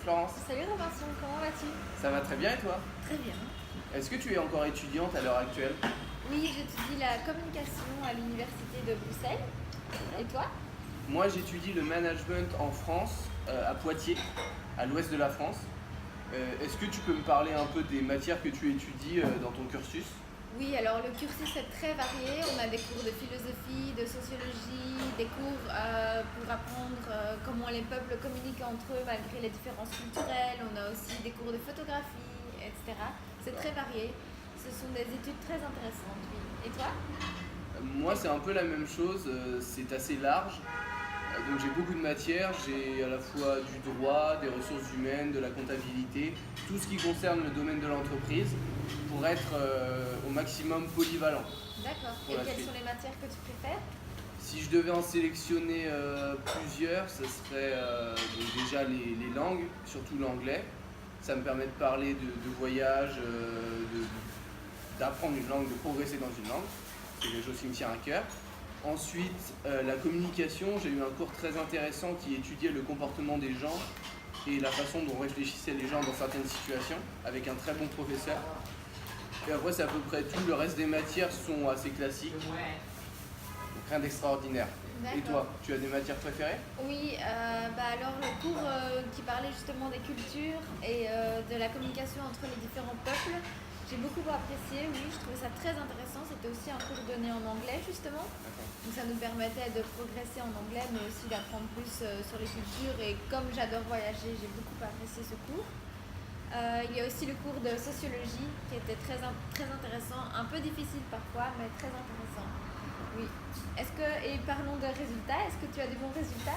Florence. Salut Robinson, comment vas-tu? Ça va très bien et toi? Très bien. Est-ce que tu es encore étudiante à l'heure actuelle? Oui, j'étudie la communication à l'université de Bruxelles. Et toi? Moi j'étudie le management en France, à Poitiers, à l'ouest de la France. Est-ce que tu peux me parler un peu des matières que tu étudies dans ton cursus? Oui, alors le cursus est très varié. On a des cours de philosophie, de sociologie, des cours pour apprendre comment les peuples communiquent entre eux malgré les différences culturelles. On a aussi des cours de photographie, etc. C'est très varié. Ce sont des études très intéressantes, oui. Et toi? Moi c'est un peu la même chose, c'est assez large. Donc j'ai beaucoup de matières, j'ai à la fois du droit, des ressources humaines, de la comptabilité, tout ce qui concerne le domaine de l'entreprise pour être au maximum polyvalent. D'accord. Et quelles sont les matières que tu préfères? Si je devais en sélectionner plusieurs, ce serait donc déjà les langues, surtout l'anglais. Ça me permet de parler de voyage, d'apprendre une langue, de progresser dans une langue. C'est quelque chose qui me tient à cœur. Ensuite, la communication, j'ai eu un cours très intéressant qui étudiait le comportement des gens et la façon dont réfléchissaient les gens dans certaines situations, avec un très bon professeur. Et après, c'est à peu près tout. Le reste des matières sont assez classiques, donc rien d'extraordinaire. Et toi, tu as des matières préférées? Oui, alors le cours qui parlait justement des cultures et de la communication entre les différents peuples, j'ai beaucoup apprécié, oui, je trouvais ça très intéressant. C'était aussi un cours donné en anglais justement, donc ça nous permettait de progresser en anglais mais aussi d'apprendre plus sur les cultures, et comme j'adore voyager, j'ai beaucoup apprécié ce cours. Il y a aussi le cours de sociologie qui était très intéressant, un peu difficile parfois mais très intéressant. Oui. Et parlons de résultats, est-ce que tu as des bons résultats?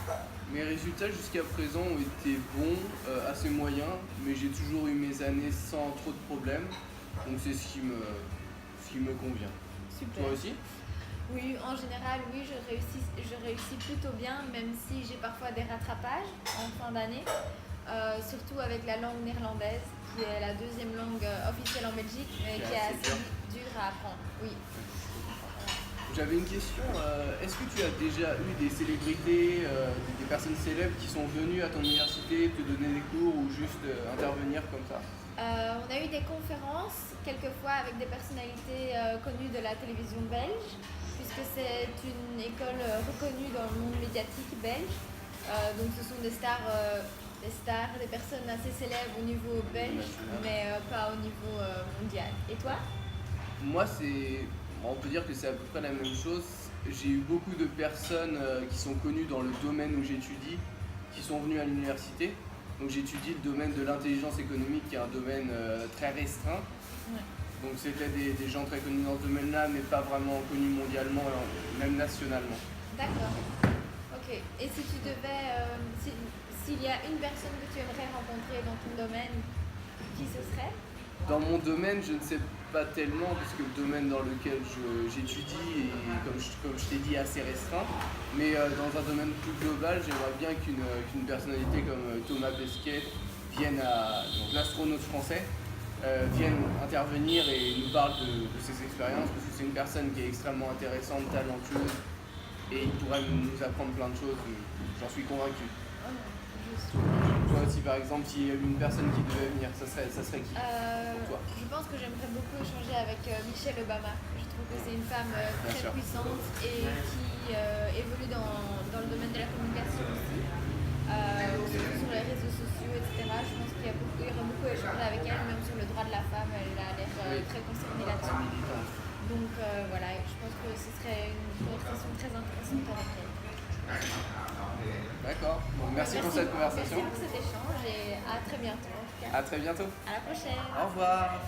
Mes résultats jusqu'à présent ont été bons, assez moyens, mais j'ai toujours eu mes années sans trop de problèmes, donc c'est ce qui me convient. Super. Toi aussi? Oui, en général, oui, je réussis plutôt bien, même si j'ai parfois des rattrapages en fin d'année, surtout avec la langue néerlandaise, qui est la deuxième langue officielle en Belgique, mais qui est assez dure à apprendre. Oui. J'avais une question, est-ce que tu as déjà eu des célébrités, des personnes célèbres qui sont venues à ton université te donner des cours ou juste intervenir comme ça? On a eu des conférences, quelquefois avec des personnalités connues de la télévision belge, puisque c'est une école reconnue dans le monde médiatique belge. Donc ce sont des stars, des personnes assez célèbres au niveau belge, mais pas au niveau mondial. Et toi? Moi, on peut dire que c'est à peu près la même chose. J'ai eu beaucoup de personnes qui sont connues dans le domaine où j'étudie, qui sont venues à l'université. Donc j'étudie le domaine de l'intelligence économique, qui est un domaine très restreint. Ouais. Donc c'était des gens très connus dans ce domaine-là, mais pas vraiment connus mondialement, même nationalement. D'accord. Ok. Et si tu devais, s'il y a une personne que tu aimerais rencontrer dans ton domaine, qui ce serait? Dans mon domaine, je ne sais pas tellement, puisque le domaine dans lequel j'étudie est, comme je t'ai dit, assez restreint. Mais dans un domaine plus global, j'aimerais bien qu'une personnalité comme Thomas Pesquet vienne donc l'astronaute français, vienne intervenir et nous parle de ses expériences, parce que c'est une personne qui est extrêmement intéressante, talentueuse, et il pourrait nous apprendre plein de choses, j'en suis convaincu. Toi aussi, par exemple, s'il y avait une personne qui devait venir, ça serait qui pour toi? Je pense que j'aimerais beaucoup échanger avec Michelle Obama. Je trouve que c'est une femme très puissante et qui évolue dans le domaine de la communication aussi, surtout sur les réseaux sociaux, etc. Je pense qu'il y aurait beaucoup à échanger avec elle, même sur le droit de la femme. Elle a l'air très concernée là-dessus. Donc voilà, je pense que ce serait une conversation très intéressante avec elle. D'accord, bon, merci pour cette conversation. Merci pour cet échange et à très bientôt. À très bientôt. À la prochaine. Au revoir.